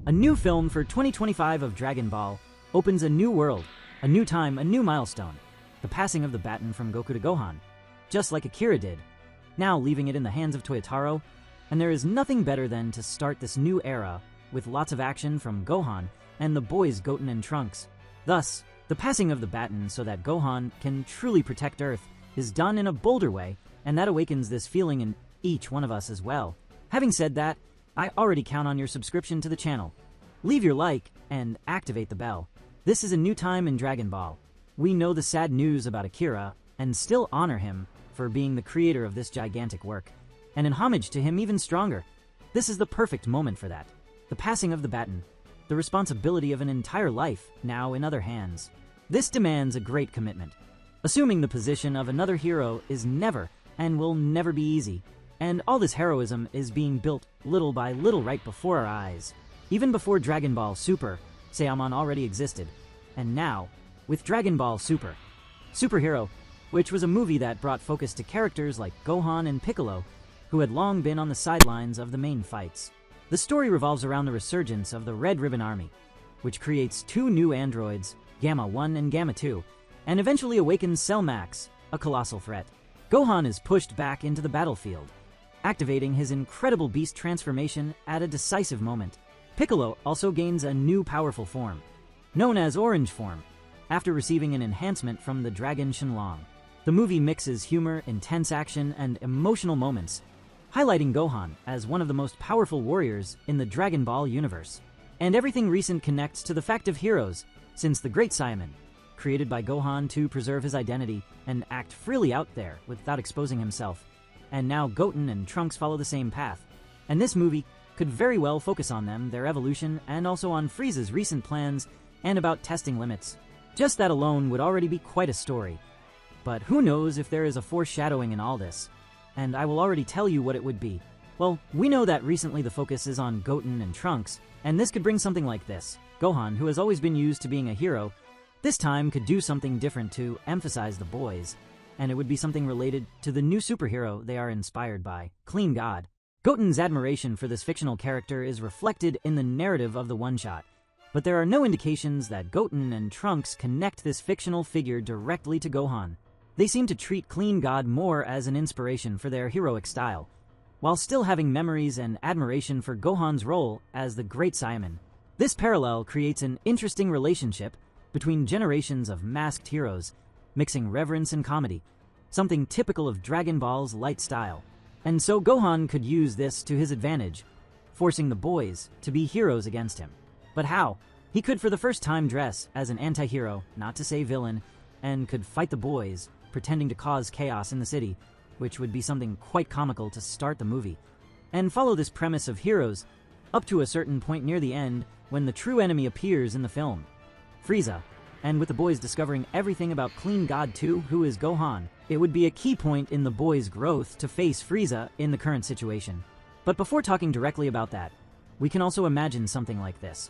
A new film for 2025 of Dragon Ball opens a new world, a new time, a new milestone. The passing of the baton from Goku to Gohan, just like Akira did, now leaving it in the hands of Toyotaro, and there is nothing better than to start this new era with lots of action from Gohan and the boys Goten and Trunks. Thus, the passing of the baton so that Gohan can truly protect Earth is done in a bolder way, and that awakens this feeling in each one of us as well. Having said that, I already count on your subscription to the channel. Leave your like and activate the bell. This is a new time in Dragon Ball. We know the sad news about Akira and still honor him for being the creator of this gigantic work, and in homage to him even stronger. This is the perfect moment for that. The passing of the baton, the responsibility of an entire life now in other hands. This demands a great commitment. Assuming the position of another hero is never and will never be easy, and all this heroism is being built little by little right before our eyes. Even before Dragon Ball Super, Saiyaman already existed, and now, with Dragon Ball Super, Superhero, which was a movie that brought focus to characters like Gohan and Piccolo, who had long been on the sidelines of the main fights. The story revolves around the resurgence of the Red Ribbon Army, which creates two new androids, Gamma 1 and Gamma 2, and eventually awakens Cell Max, a colossal threat. Gohan is pushed back into the battlefield, activating his incredible beast transformation at a decisive moment. Piccolo also gains a new powerful form, known as Orange Form, after receiving an enhancement from the Dragon Shenlong. The movie mixes humor, intense action, and emotional moments, highlighting Gohan as one of the most powerful warriors in the Dragon Ball universe. And everything recent connects to the fact of heroes, since the Great Saiyaman, created by Gohan to preserve his identity and act freely out there without exposing himself. And now Goten and Trunks follow the same path. And this movie could very well focus on them, their evolution, and also on Frieza's recent plans and about testing limits. Just that alone would already be quite a story. But who knows if there is a foreshadowing in all this? And I will already tell you what it would be. Well, we know that recently the focus is on Goten and Trunks, and this could bring something like this. Gohan, who has always been used to being a hero, this time could do something different to emphasize the boys, and it would be something related to the new superhero they are inspired by, Clean God. Goten's admiration for this fictional character is reflected in the narrative of the one-shot, but there are no indications that Goten and Trunks connect this fictional figure directly to Gohan. They seem to treat Clean God more as an inspiration for their heroic style, while still having memories and admiration for Gohan's role as the Great Saiyaman. This parallel creates an interesting relationship between generations of masked heroes, mixing reverence and comedy, something typical of Dragon Ball's light style. And so Gohan could use this to his advantage, forcing the boys to be heroes against him. But how? He could for the first time dress as an anti-hero, not to say villain, and could fight the boys, pretending to cause chaos in the city, which would be something quite comical to start the movie, and follow this premise of heroes up to a certain point near the end when the true enemy appears in the film, Frieza. And with the boys discovering everything about Clean God 2, who is Gohan, it would be a key point in the boys' growth to face Frieza in the current situation. But before talking directly about that, we can also imagine something like this.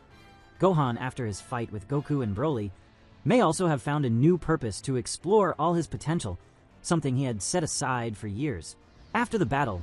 Gohan, after his fight with Goku and Broly, may also have found a new purpose to explore all his potential, something he had set aside for years. After the battle,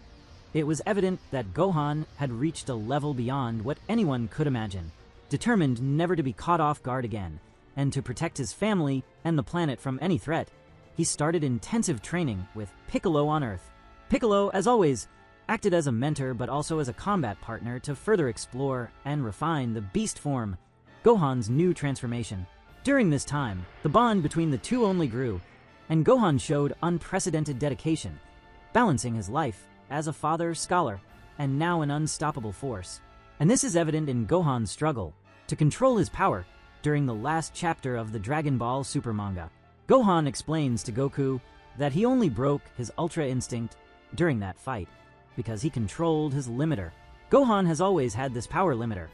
it was evident that Gohan had reached a level beyond what anyone could imagine, determined never to be caught off guard again, and to protect his family and the planet from any threat. He started intensive training with Piccolo on Earth. Piccolo, as always, acted as a mentor but also as a combat partner to further explore and refine the beast form, Gohan's new transformation. During this time, the bond between the two only grew, and Gohan showed unprecedented dedication, balancing his life as a father, scholar, and now an unstoppable force. And this is evident in Gohan's struggle to control his power during the last chapter of the Dragon Ball Super manga. Gohan explains to Goku that he only broke his Ultra Instinct during that fight because he controlled his limiter. Gohan has always had this power limiter,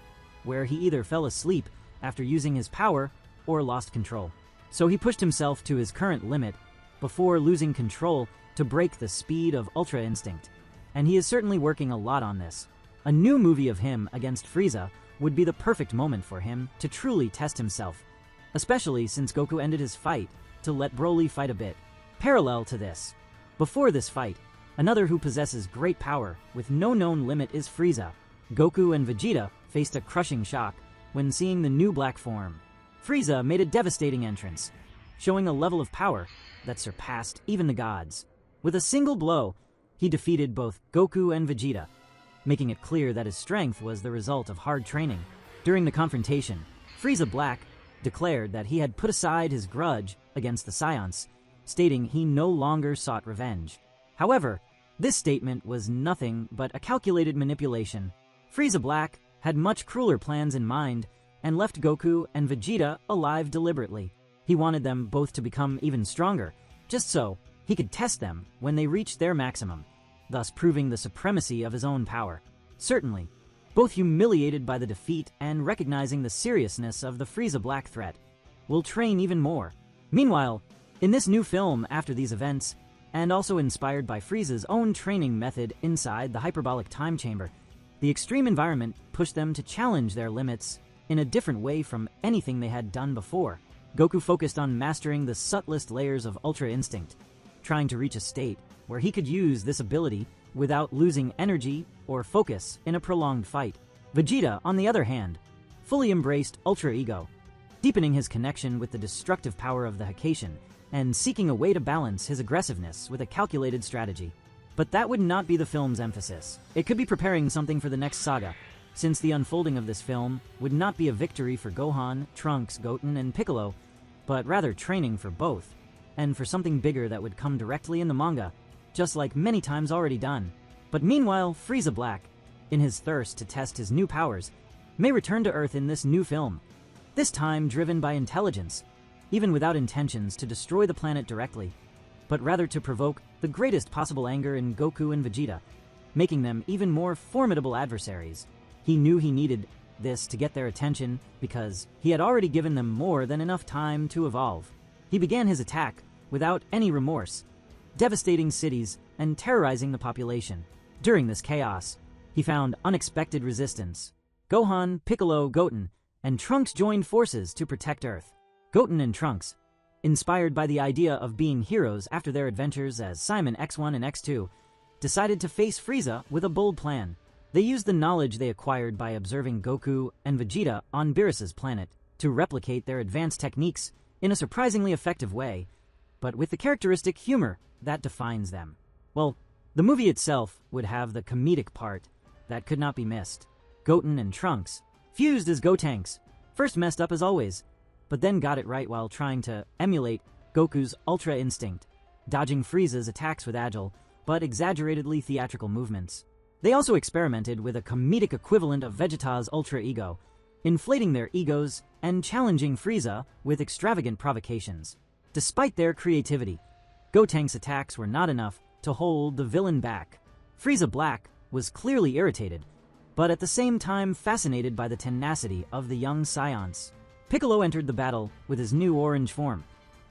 where he either fell asleep after using his power or lost control. So he pushed himself to his current limit before losing control to break the speed of Ultra Instinct. And he is certainly working a lot on this. A new movie of him against Frieza would be the perfect moment for him to truly test himself, especially since Goku ended his fight to let Broly fight a bit. Parallel to this, before this fight, another who possesses great power with no known limit is Frieza, Goku and Vegeta faced a crushing shock when seeing the new black form. Frieza made a devastating entrance, showing a level of power that surpassed even the gods. With a single blow, he defeated both Goku and Vegeta, making it clear that his strength was the result of hard training. During the confrontation, Frieza Black declared that he had put aside his grudge against the Saiyans, stating he no longer sought revenge. However, this statement was nothing but a calculated manipulation. Frieza Black had much crueler plans in mind and left Goku and Vegeta alive deliberately. He wanted them both to become even stronger, just so he could test them when they reached their maximum, thus proving the supremacy of his own power. Certainly, both humiliated by the defeat and recognizing the seriousness of the Frieza Black threat, will train even more. Meanwhile, in this new film after these events, and also inspired by Frieza's own training method inside the hyperbolic time chamber, the extreme environment pushed them to challenge their limits in a different way from anything they had done before. Goku focused on mastering the subtlest layers of Ultra Instinct, trying to reach a state where he could use this ability without losing energy or focus in a prolonged fight. Vegeta, on the other hand, fully embraced Ultra Ego, deepening his connection with the destructive power of the Hakaishin and seeking a way to balance his aggressiveness with a calculated strategy. But that would not be the film's emphasis. It could be preparing something for the next saga, since the unfolding of this film would not be a victory for Gohan, Trunks, Goten, and Piccolo, but rather training for both, and for something bigger that would come directly in the manga, just like many times already done. But meanwhile, Frieza Black, in his thirst to test his new powers, may return to Earth in this new film, this time driven by intelligence, even without intentions to destroy the planet directly, but rather to provoke the greatest possible anger in Goku and Vegeta, making them even more formidable adversaries. He knew he needed this to get their attention because he had already given them more than enough time to evolve. He began his attack without any remorse, devastating cities and terrorizing the population. During this chaos, he found unexpected resistance. Gohan, Piccolo, Goten, and Trunks joined forces to protect Earth. Goten and Trunks, inspired by the idea of being heroes after their adventures as Simon X1 and X2, decided to face Frieza with a bold plan. They used the knowledge they acquired by observing Goku and Vegeta on Beerus's planet to replicate their advanced techniques in a surprisingly effective way, but with the characteristic humor that defines them. Well, the movie itself would have the comedic part that could not be missed. Goten and Trunks, fused as Gotenks, first messed up as always, but then got it right while trying to emulate Goku's Ultra Instinct, dodging Frieza's attacks with agile but exaggeratedly theatrical movements. They also experimented with a comedic equivalent of Vegeta's Ultra Ego, inflating their egos and challenging Frieza with extravagant provocations. Despite their creativity, Gotenks' attacks were not enough to hold the villain back. Frieza Black was clearly irritated, but at the same time fascinated by the tenacity of the young Saiyans. Piccolo entered the battle with his new orange form,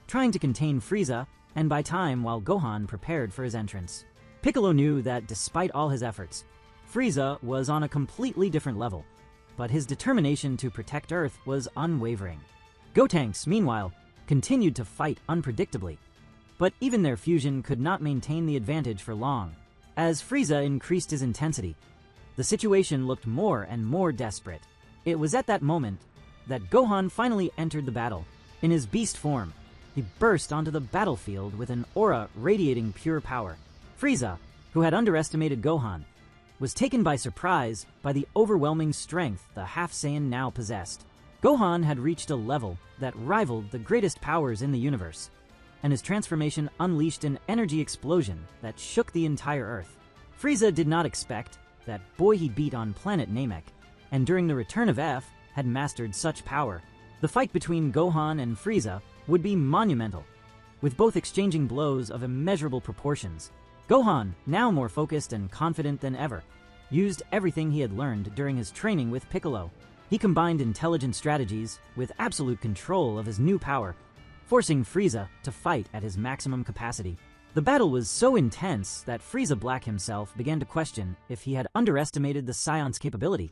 trying to contain Frieza and buy time while Gohan prepared for his entrance. Piccolo knew that despite all his efforts, Frieza was on a completely different level, but his determination to protect Earth was unwavering. Gotenks, meanwhile, continued to fight unpredictably, but even their fusion could not maintain the advantage for long. As Frieza increased his intensity, the situation looked more and more desperate. It was at that moment that Gohan finally entered the battle. In his beast form, he burst onto the battlefield with an aura radiating pure power. Frieza, who had underestimated Gohan, was taken by surprise by the overwhelming strength the Half Saiyan now possessed. Gohan had reached a level that rivaled the greatest powers in the universe, and his transformation unleashed an energy explosion that shook the entire Earth. Frieza did not expect that boy he beat on planet Namek, and during the return of F, had mastered such power. The fight between Gohan and Frieza would be monumental, with both exchanging blows of immeasurable proportions. Gohan, now more focused and confident than ever, used everything he had learned during his training with Piccolo. He combined intelligent strategies with absolute control of his new power, forcing Frieza to fight at his maximum capacity. The battle was so intense that Frieza Black himself began to question if he had underestimated the Saiyans' capability,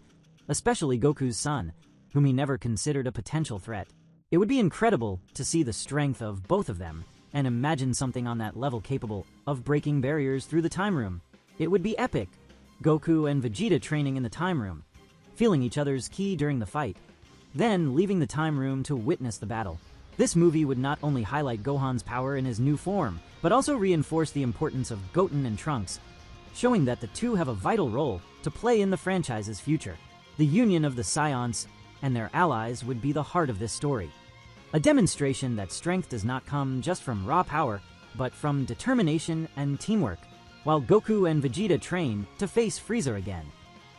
especially Goku's son, whom he never considered a potential threat. It would be incredible to see the strength of both of them and imagine something on that level capable of breaking barriers through the time room. It would be epic, Goku and Vegeta training in the time room, feeling each other's ki during the fight, then leaving the time room to witness the battle. This movie would not only highlight Gohan's power in his new form, but also reinforce the importance of Goten and Trunks, showing that the two have a vital role to play in the franchise's future. The union of the Saiyans and their allies would be the heart of this story. A demonstration that strength does not come just from raw power, but from determination and teamwork. While Goku and Vegeta train to face Frieza again,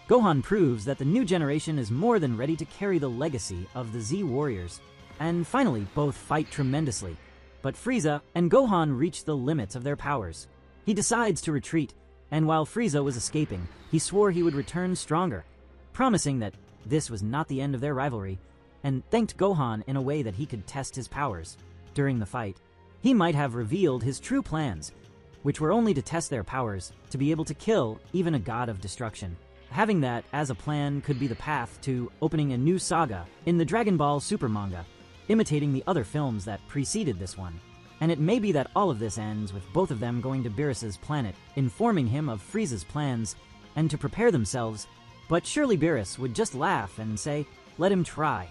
Gohan proves that the new generation is more than ready to carry the legacy of the Z Warriors. And finally, both fight tremendously, but Frieza and Gohan reach the limits of their powers. He decides to retreat, and while Frieza was escaping, he swore he would return stronger, promising that this was not the end of their rivalry, and thanked Gohan in a way that he could test his powers. During the fight, he might have revealed his true plans, which were only to test their powers, to be able to kill even a god of destruction. Having that as a plan could be the path to opening a new saga in the Dragon Ball Super manga, imitating the other films that preceded this one. And it may be that all of this ends with both of them going to Beerus's planet, informing him of Frieza's plans, and to prepare themselves, but surely Beerus would just laugh and say, "Let him try."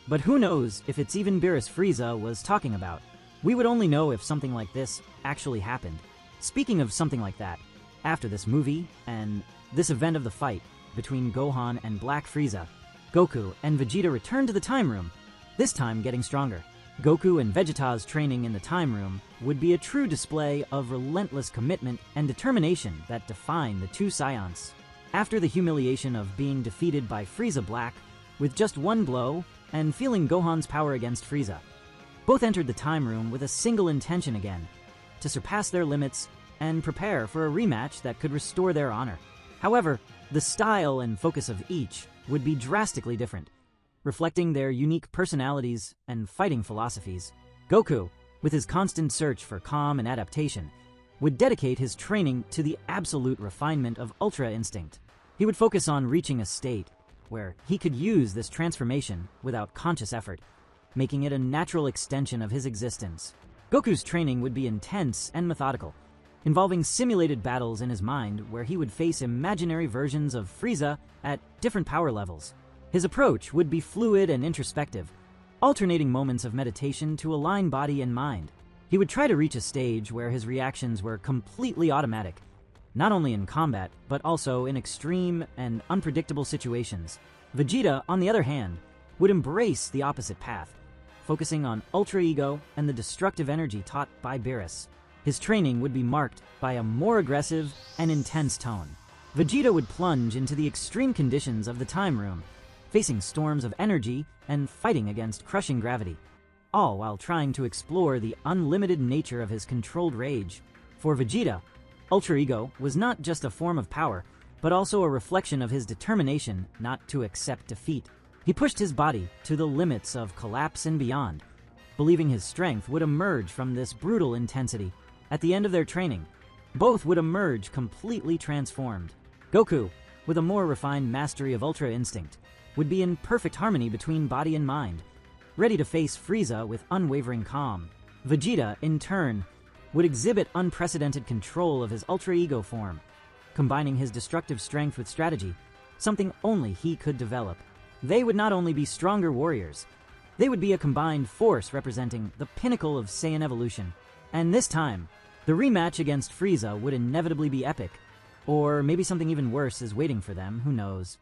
But who knows if it's even Beerus Frieza was talking about. We would only know if something like this actually happened. Speaking of something like that, after this movie and this event of the fight between Gohan and Black Frieza, Goku and Vegeta return to the time room, this time getting stronger. Goku and Vegeta's training in the time room would be a true display of relentless commitment and determination that define the two Saiyans. After the humiliation of being defeated by Frieza Black with just one blow and feeling Gohan's power against Frieza, both entered the time room with a single intention again, to surpass their limits and prepare for a rematch that could restore their honor. However, the style and focus of each would be drastically different, reflecting their unique personalities and fighting philosophies. Goku, with his constant search for calm and adaptation, would dedicate his training to the absolute refinement of Ultra Instinct. He would focus on reaching a state where he could use this transformation without conscious effort, making it a natural extension of his existence. Goku's training would be intense and methodical, involving simulated battles in his mind where he would face imaginary versions of Frieza at different power levels. His approach would be fluid and introspective, alternating moments of meditation to align body and mind. He would try to reach a stage where his reactions were completely automatic, not only in combat, but also in extreme and unpredictable situations. Vegeta, on the other hand, would embrace the opposite path, focusing on Ultra Ego and the destructive energy taught by Beerus. His training would be marked by a more aggressive and intense tone. Vegeta would plunge into the extreme conditions of the time room, facing storms of energy and fighting against crushing gravity, all while trying to explore the unlimited nature of his controlled rage. For Vegeta, Ultra Ego was not just a form of power, but also a reflection of his determination not to accept defeat. He pushed his body to the limits of collapse and beyond, believing his strength would emerge from this brutal intensity. At the end of their training, both would emerge completely transformed. Goku, with a more refined mastery of Ultra Instinct, would be in perfect harmony between body and mind, ready to face Frieza with unwavering calm. Vegeta, in turn, would exhibit unprecedented control of his Ultra Ego form, combining his destructive strength with strategy, something only he could develop. They would not only be stronger warriors, they would be a combined force representing the pinnacle of Saiyan evolution. And this time, the rematch against Frieza would inevitably be epic, or maybe something even worse is waiting for them, who knows.